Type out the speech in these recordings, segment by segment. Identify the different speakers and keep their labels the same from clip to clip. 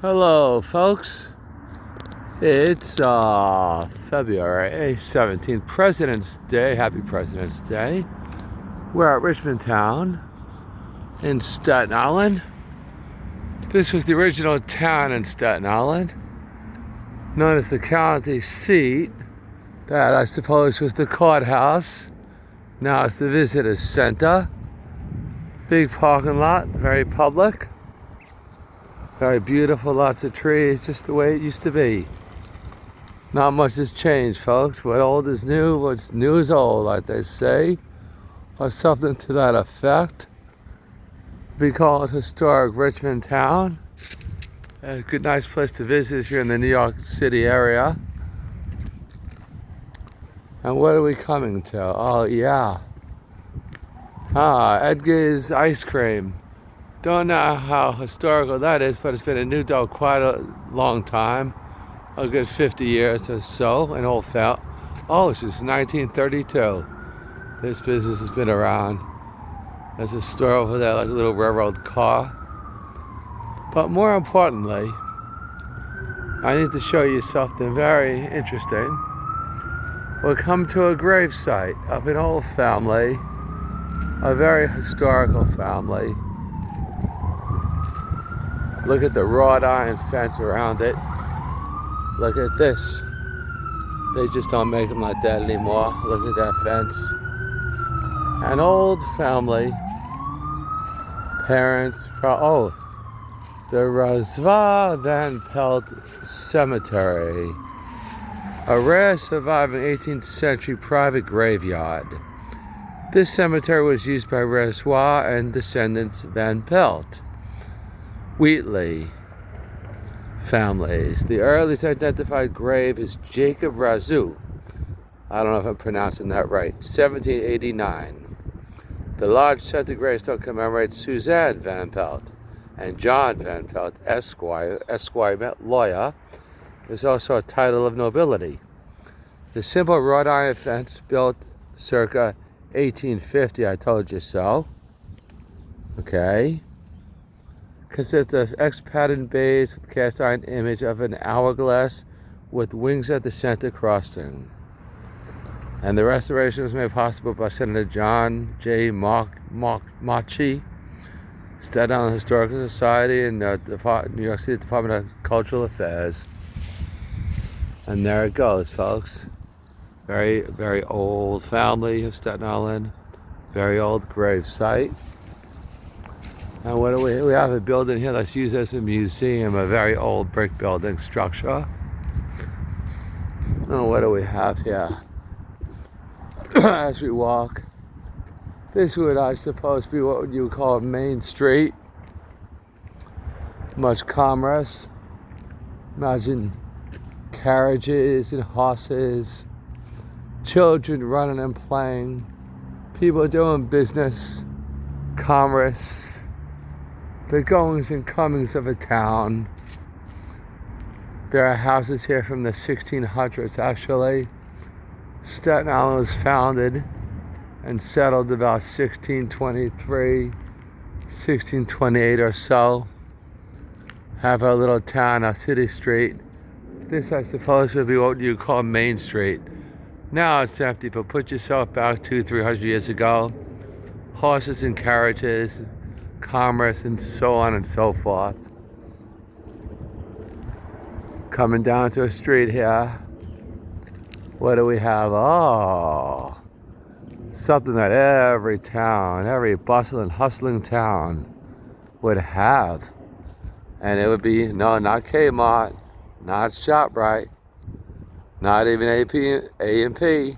Speaker 1: Hello, folks. It's February 17th, President's Day. Happy President's Day. We're at Richmond town in Staten Island. This was the original town in Staten Island, known as the county seat. That, I suppose, was the courthouse. Now it's the visitor center. Big parking lot, very public. Very beautiful, lots of trees, just the way it used to be. Not much has changed, folks. What old is new, what's new is old, like they say. Or something to that effect. We call it historic Richmond town. A good, nice place to visit if you're in the New York City area. And what are we coming to? Oh, yeah. Edgar's Ice Cream. Don't know how historical that is, but it's been a new dough quite a long time, a good 50 years or so. An old felt. Oh, since 1932. This business has been around. There's a store over there, like a little railroad car. But more importantly, I need to show you something very interesting. We'll come to a grave site of an old family, a very historical family. Look at the wrought iron fence around it. Look at this. They just don't make them like that anymore. Look at that fence. An old family. Parents, the Razva Van Pelt Cemetery. A rare surviving 18th century private graveyard. This cemetery was used by Razwa and descendants Van Pelt Wheatley families. The earliest identified grave is Jacob Razoo. I don't know if I'm pronouncing that right. 1789. The large center gravestone commemorates Suzanne Van Pelt and John Van Pelt, Esquire. Esquire meant lawyer. There's also a title of nobility. The simple wrought iron fence built circa 1850, I told you so. Okay. Consists of X-patterned bays with cast iron image of an hourglass with wings at the center crossing. And the restoration was made possible by Senator John J. Machi, Staten Island Historical Society, and New York City Department of Cultural Affairs. And there it goes, folks. Very, very old family of Staten Island. Very old grave site. And what do we have a building here that's used as a museum, a very old brick building structure. And what do we have here? As we walk, this would, I suppose, be what you would call Main Street. Much commerce. Imagine carriages and horses, children running and playing, people doing business, commerce. The goings and comings of a town. There are houses here from the 1600s, actually. Staten Island was founded and settled about 1623, 1628 or so. Have a little town, a city street. This, I suppose, would be what you call Main Street. Now it's empty, but put yourself back 200-300 years ago. Horses and carriages, commerce, and so on and so forth. Coming down to a street here. What do we have? Oh, something that every town, every bustling, hustling town would have. And it would be, no, not Kmart, not ShopRite, not even A&P.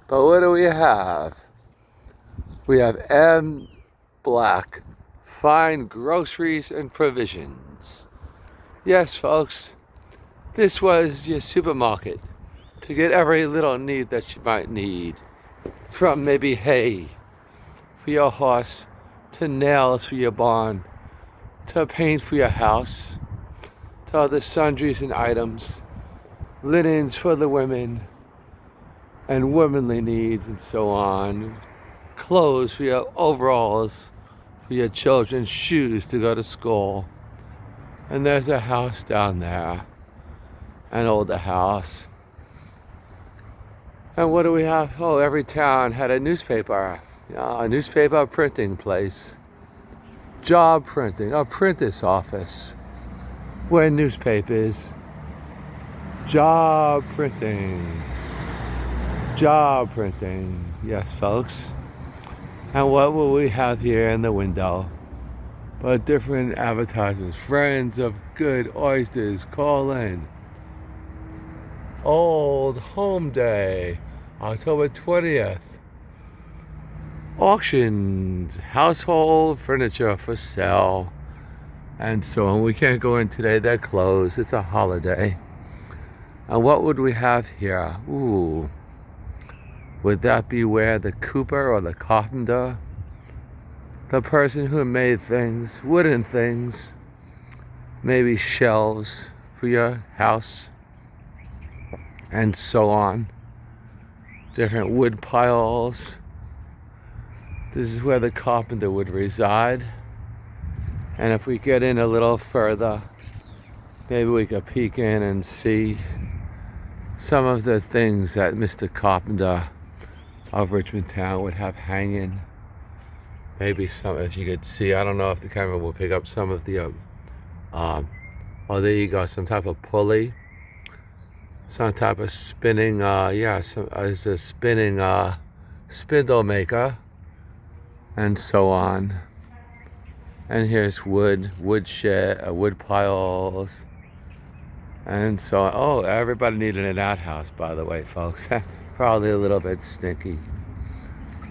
Speaker 1: But what do we have? We have M. Black, Fine Groceries and Provisions. Yes, folks, this was your supermarket to get every little need that you might need. From maybe hay for your horse, to nails for your barn, to paint for your house, to other sundries and items, linens for the women, and womanly needs and so on. Clothes for your overalls, for your children, shoes to go to school. And there's a house down there, an older house. And what do we have? Oh, every town had a newspaper, a newspaper printing place, job printing, a printer's office, where newspapers, job printing, yes, folks. And what will we have here in the window? But different advertisements. Friends of good oysters, call in. Old Home Day, October 20th. Auctions, household furniture for sale, and so on. We can't go in today, they're closed. It's a holiday. And what would we have here? Ooh. Would that be where the cooper or the carpenter? The person who made things, wooden things, maybe shelves for your house, and so on. Different wood piles. This is where the carpenter would reside. And if we get in a little further, maybe we could peek in and see some of the things that Mr. Carpenter of Richmond Town would have hanging. Maybe some, as you could see, I don't know if the camera will pick up some of the, oh, there you go, some type of pulley, some type of spinning, it's a spinning spindle maker, and so on. And here's wood piles, and so on. Oh, everybody needed an outhouse, by the way, folks. Probably a little bit stinky,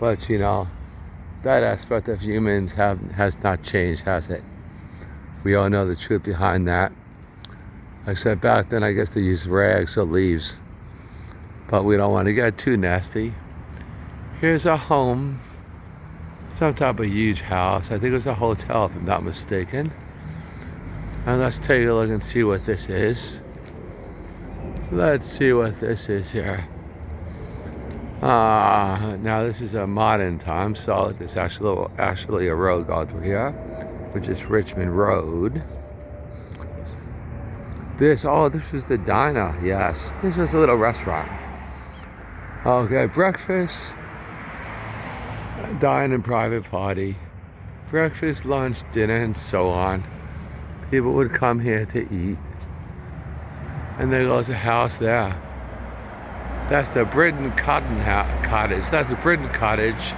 Speaker 1: but you know, that aspect of humans has not changed, has it? We all know the truth behind that. Except back then, I guess they used rags or leaves. But we don't want to get too nasty. Here's a home. Some type of huge house. I think it was a hotel, if I'm not mistaken. And let's take a look and see what this is. Let's see what this is here. Now this is a modern time, so there's actually a road going through here, which is Richmond Road. This was the diner, yes. This was a little restaurant. Okay, breakfast, dine and private party, breakfast, lunch, dinner, and so on. People would come here to eat. And there goes a house there. That's the Britton Cottage. That's the Britton Cottage.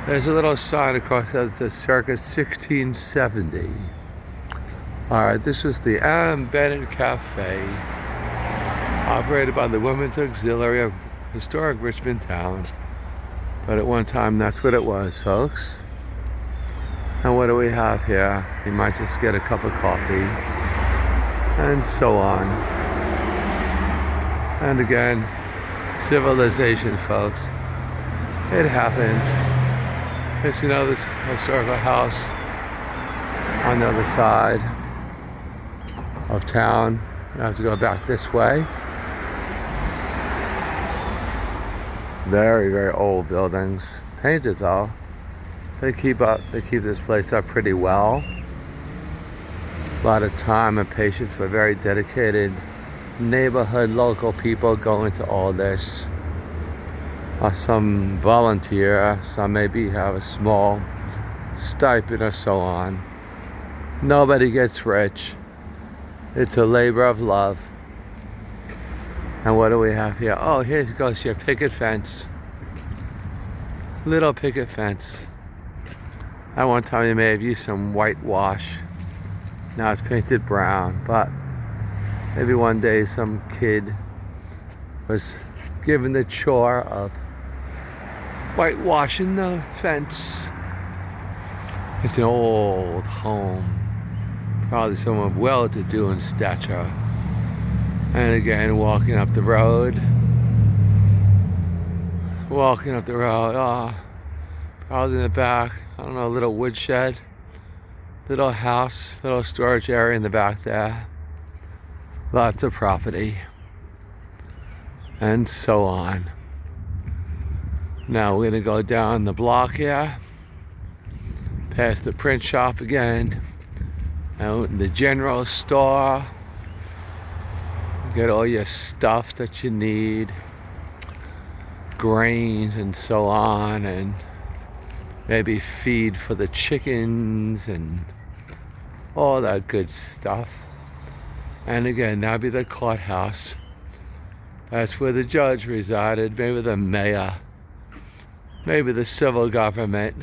Speaker 1: There's a little sign across that says circa 1670. All right, this was the Ann Bennett Cafe, operated by the Women's Auxiliary of Historic Richmond Town. But at one time, that's what it was, folks. And what do we have here? You might just get a cup of coffee, and so on. And again, civilization, folks. It happens. It's another historical house on the other side of town. You have to go back this way. Very, very old buildings. Painted though. They keep this place up pretty well. A lot of time and patience for very dedicated neighborhood local people go into all this. Some volunteer, some maybe have a small stipend or so on. Nobody gets rich. It's a labor of love. And what do we have here? Oh, here goes your picket fence. Little picket fence. At one time you may have used some whitewash. Now it's painted brown, but maybe one day some kid was given the chore of whitewashing the fence. It's an old home. Probably someone of well-to-do in stature. And again, walking up the road. Probably in the back, I don't know, a little woodshed. Little house, little storage area in the back there. Lots of property. And so on. Now we're gonna go down the block here. Past the print shop again. Out in the general store, get all your stuff that you need, grains and so on, and maybe feed for the chickens and all that good stuff. And again, that'd be the courthouse. That's where the judge resided, maybe the mayor, maybe the civil government,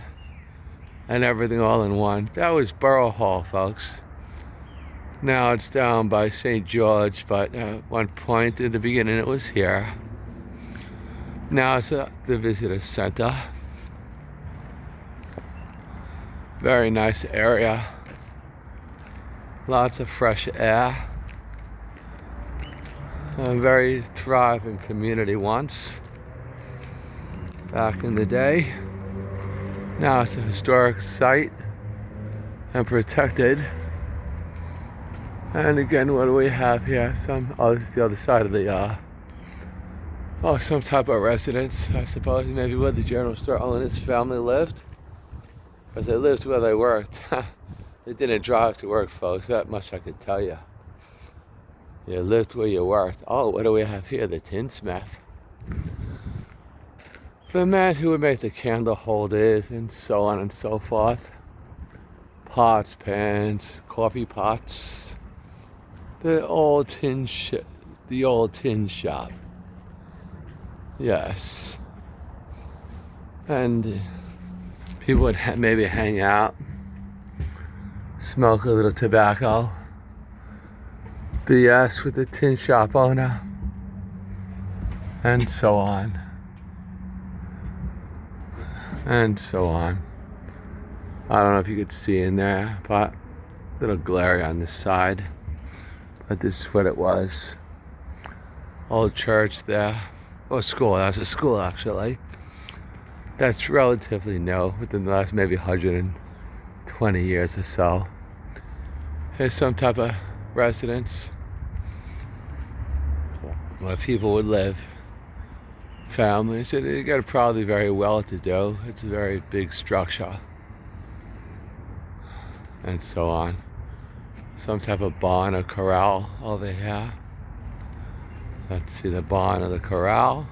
Speaker 1: and everything all in one. That was Borough Hall, folks. Now it's down by St. George, but at one point in the beginning it was here. Now it's the visitor center. Very nice area. Lots of fresh air. A very thriving community once, back in the day. Now it's a historic site and protected. And again, what do we have here? This is the other side of the, some type of residence, I suppose, maybe where the general store owner and his family lived. Because they lived where they worked. They didn't drive to work, folks, that much I could tell you. You lived where you worked. Oh, what do we have here? The tinsmith. The man who would make the candle holders and so on and so forth. Pots, pans, coffee pots. The old tin shop. Yes. And people would maybe hang out, smoke a little tobacco, BS with the tin shop owner, and so on. And so on. I don't know if you could see in there, but a little glare on this side. But this is what it was. Old church there. Oh, school. That's a school, actually. That's relatively new, within the last maybe 120 years or so. Here's some type of residence where people would live. Families. And they got probably very well to do. It's a very big structure. And so on. Some type of barn or corral over here. Let's see the barn or the corral.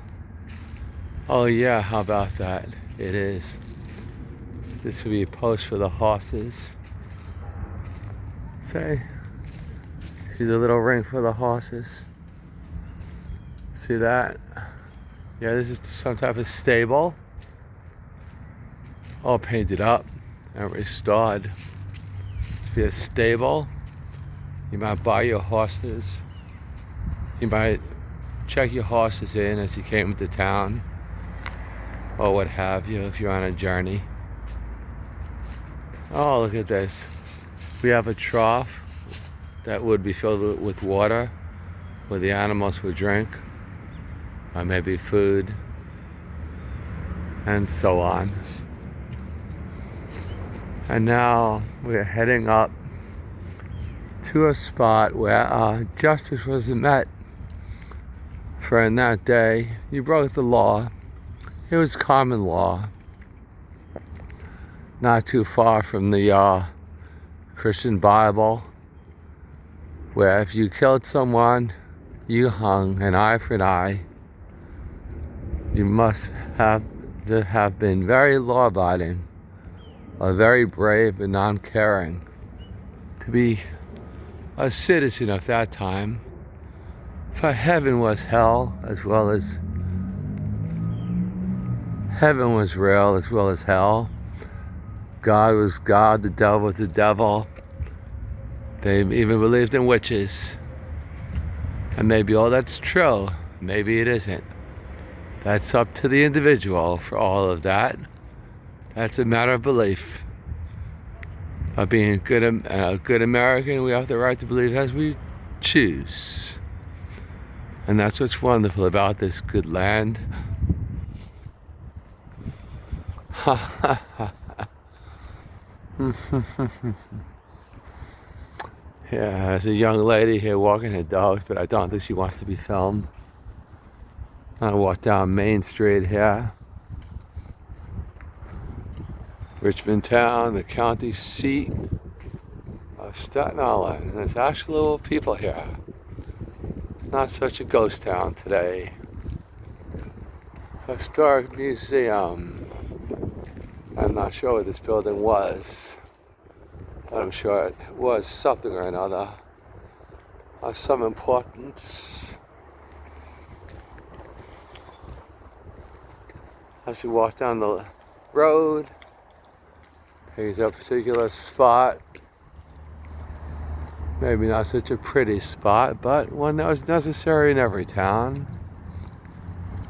Speaker 1: Oh yeah, how about that? It is. This would be a post for the horses. Say, see the little ring for the horses. See that? Yeah, this is some type of stable. All painted up and restored. To be a stable. You might buy your horses. You might check your horses in as you came into town, or what have you, if you're on a journey. Oh, look at this. We have a trough that would be filled with water where the animals would drink, or maybe food, and so on. And now we're heading up to a spot where justice was met. For in that day, you broke the law. It was common law. Not too far from the Christian Bible, where if you killed someone, you hung an eye for an eye. You must have been very law-abiding, or very brave and non-caring to be a citizen of that time. For heaven was hell, as well as heaven was real, as well as hell. God was God, the devil was the devil. They even believed in witches. And maybe all that's true, maybe it isn't. That's up to the individual for all of that. That's a matter of belief. By being a good American, we have the right to believe as we choose. And that's what's wonderful about this good land. Yeah, there's a young lady here walking her dog, but I don't think she wants to be filmed. I walk down Main Street here. Richmond town, the county seat Staten Island. There's actually little people here. Not such a ghost town today. Historic Museum. I'm not sure what this building was, but I'm sure it was something or another of some importance. As you walk down the road, here's a particular spot. Maybe not such a pretty spot, but one that was necessary in every town.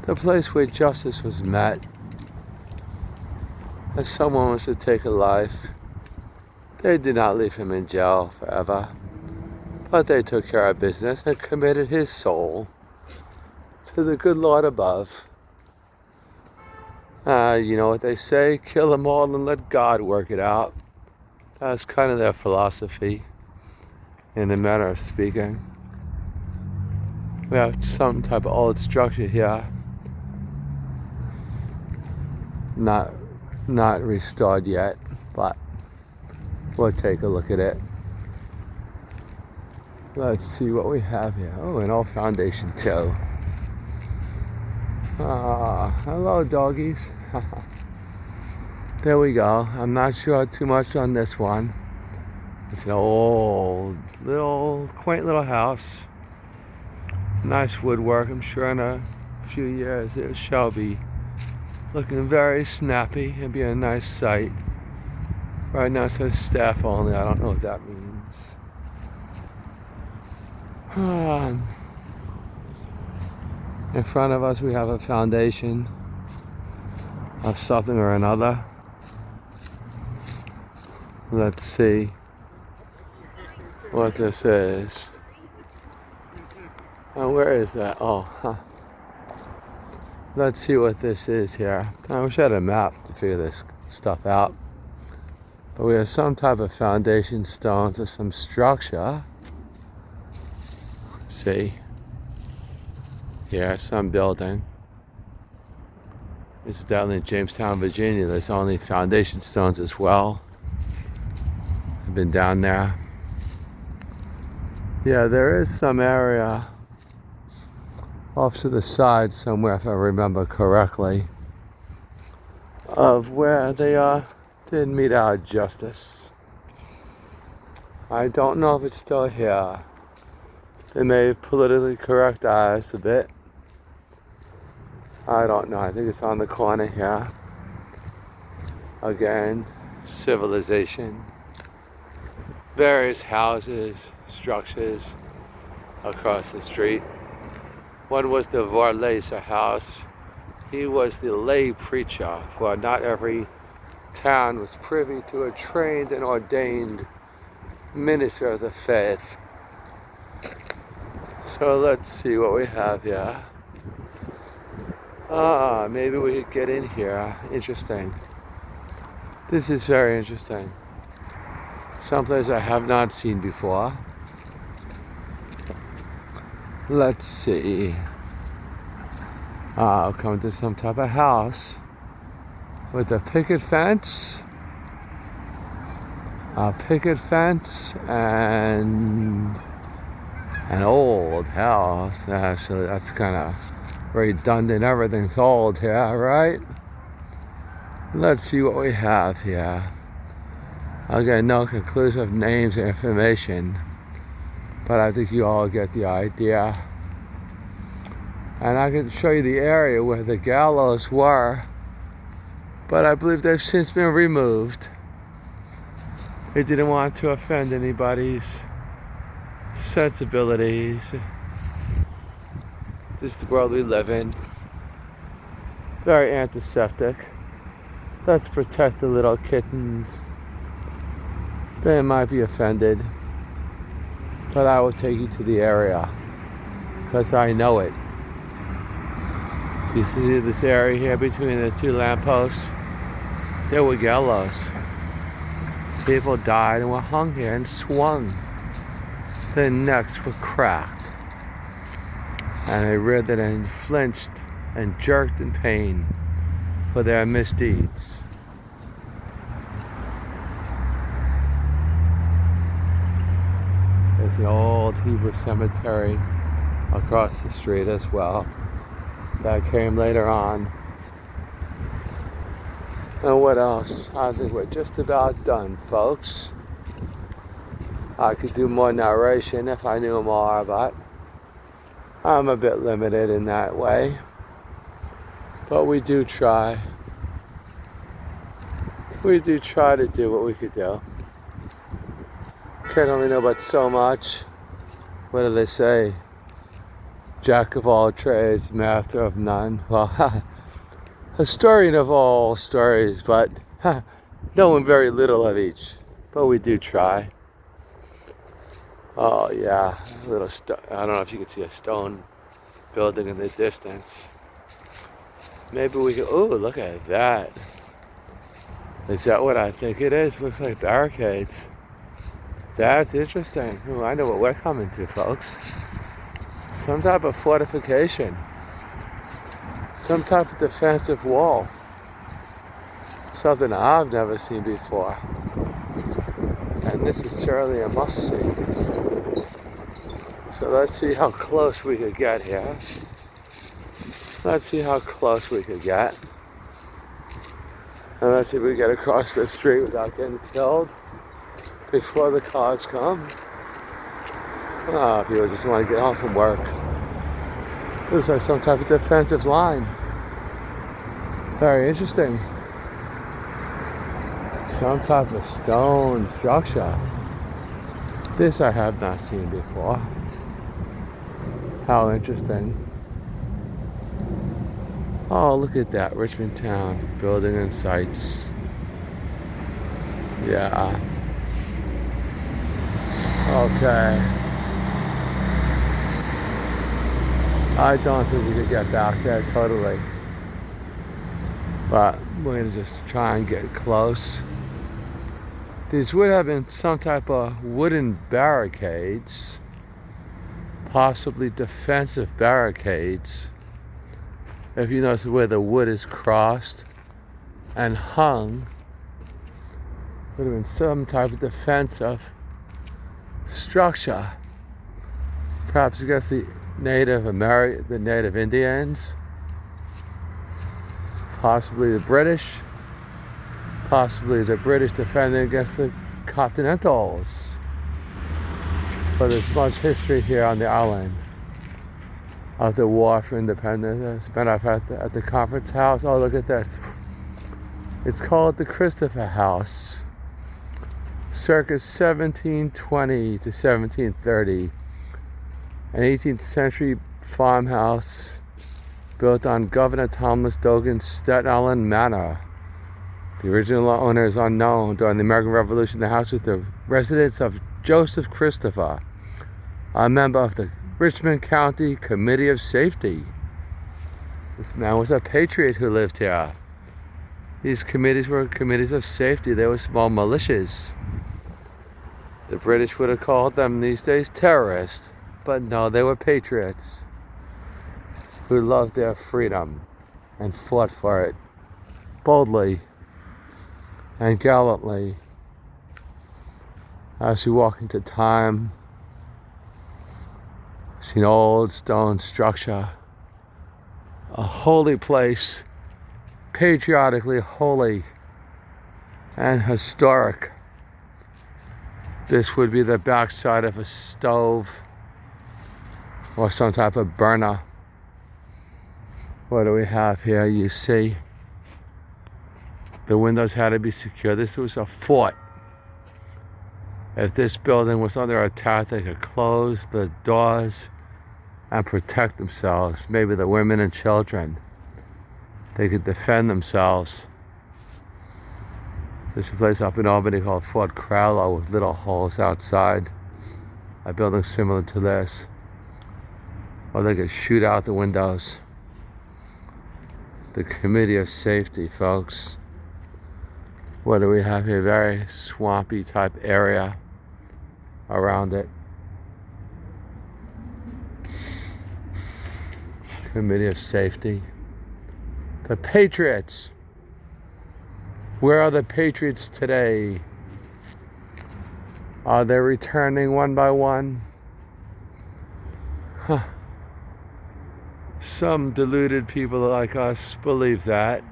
Speaker 1: The place where justice was met. If someone was to take a life, they did not leave him in jail forever, but they took care of business and committed his soul to the good Lord above. You know what they say, kill them all and let God work it out. That's kind of their philosophy, in a manner of speaking. We have some type of old structure here. Not restored yet, but we'll take a look at it. Let's see what we have here. Oh, an old foundation too. Hello doggies. There we go. I'm not sure too much on this one. It's an old, quaint little house. Nice woodwork. I'm sure in a few years it shall be looking very snappy and be a nice sight. Right now it says staff only. I don't know what that means. In front of us we have a foundation of something or another. Let's see what this is. Oh, where is that? Oh, Let's see what this is here. I wish I had a map to figure this stuff out. But we have some type of foundation stones or some structure. Let's see. Here, some building. This is down in Jamestown, Virginia. There's only foundation stones as well. I've been down there. Yeah, there is some area off to the side somewhere, if I remember correctly, of where they did mete out justice. I don't know if it's still here. They may have politically corrected a bit. I don't know. I think it's on the corner here. Again, civilization. Various houses, structures across the street. One was the Varlaser house. He was the lay preacher, for not every town was privy to a trained and ordained minister of the faith. So let's see what we have here. Maybe we could get in here. Interesting. This is very interesting. Someplace I have not seen before. Let's see. I'll come to some type of house with a picket fence. A picket fence and an old house. Actually, that's kind of redundant. Everything's old here, right? Let's see what we have here. Again, no conclusive names or information, but I think you all get the idea. And I can show you the area where the gallows were, but I believe they've since been removed. They didn't want to offend anybody's sensibilities. This is the world we live in. Very antiseptic. Let's protect the little kittens. They might be offended, but I will take you to the area because I know it. You see this area here between the two lampposts? There were gallows. People died and were hung here and swung. Their necks were cracked, and they writhed and flinched and jerked in pain for their misdeeds. There's an old Hebrew cemetery across the street as well. That came later on. And what else? I think we're just about done, folks. I could do more narration if I knew more, but I'm a bit limited in that way. But we do try. We do try to do what we could do. Can only know but so much. What do they say? Jack of all trades, master of none. Well, historian of all stories, but knowing very little of each. But we do try. Oh yeah, a little I don't know if you can see a stone building in the distance. Maybe we can. Oh, look at that. Is that what I think it is? Looks like barricades. That's interesting. Ooh, I know what we're coming to, folks. Some type of fortification. Some type of defensive wall. Something I've never seen before. And this is certainly a must-see. So let's see how close we could get here. Let's see how close we could get. And let's see if we get across the street without getting killed before the cars come. People just want to get home from work. Looks like some type of defensive line. Very interesting. Some type of stone structure. This I have not seen before. How interesting. Oh, look at that, Richmond town, building and sites. Yeah. Okay. I don't think we could get back there totally. But we're gonna just try and get close. These would have been some type of wooden barricades, possibly defensive barricades. If you notice where the wood is crossed and hung, would have been some type of defensive structure. Perhaps against the Native Indians, possibly the British, possibly the British defending against the Continentals. But there's much history here on the island of the War for Independence. Spent off at the conference house. Oh, look at this. It's called the Christopher House. Circa 1720 to 1730. An 18th century farmhouse built on Governor Thomas Dogan's Staten Island manor. The original owner is unknown. During the American Revolution, the house was the residence of Joseph Christopher, a member of the Richmond County Committee of Safety. This man was a patriot who lived here. These committees were committees of safety. They were small militias. The British would have called them these days terrorists. But no, they were patriots who loved their freedom and fought for it boldly and gallantly. As we walk into time, see an old stone structure, a holy place, patriotically holy and historic. This would be the backside of a stove or some type of burner. What do we have here? You see, the windows had to be secure. This was a fort. If this building was under attack, they could close the doors and protect themselves. Maybe the women and children. They could defend themselves. There's a place up in Albany called Fort Crowlow with little holes outside. A building similar to this. Or they could shoot out the windows. The Committee of Safety, folks. What do we have here? Very swampy type area around it. Committee of Safety. The Patriots. Where are the Patriots today? Are they returning one by one? Huh. Some deluded people like us believe that.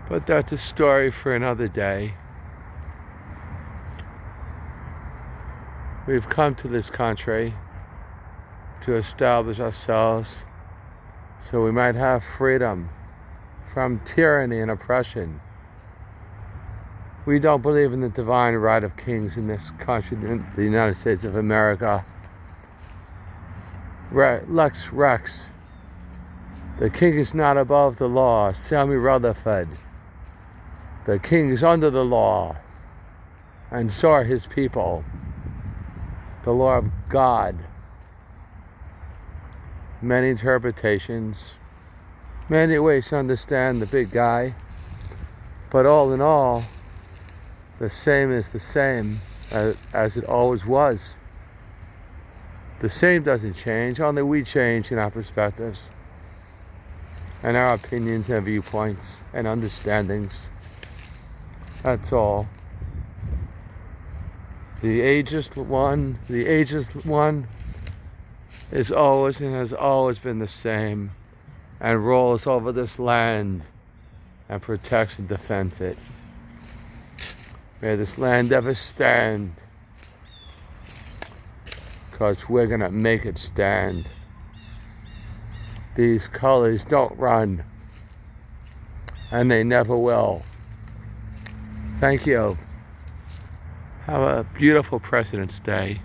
Speaker 1: But that's a story for another day. We've come to this country to establish ourselves so we might have freedom from tyranny and oppression. We don't believe in the divine right of kings in this country, the United States of America. Lex Rex. The king is not above the law. Sammy Rutherford. The king is under the law, and so are his people. The law of God. Many interpretations, many ways to understand the big guy, but all in all, the same is the same as it always was. The same doesn't change, only we change in our perspectives and our opinions and viewpoints and understandings. That's all. The ageless one is always and has always been the same and rules over this land and protects and defends it. May this land ever stand, because we're going to make it stand. These colors don't run, and they never will. Thank you. Have a beautiful President's Day.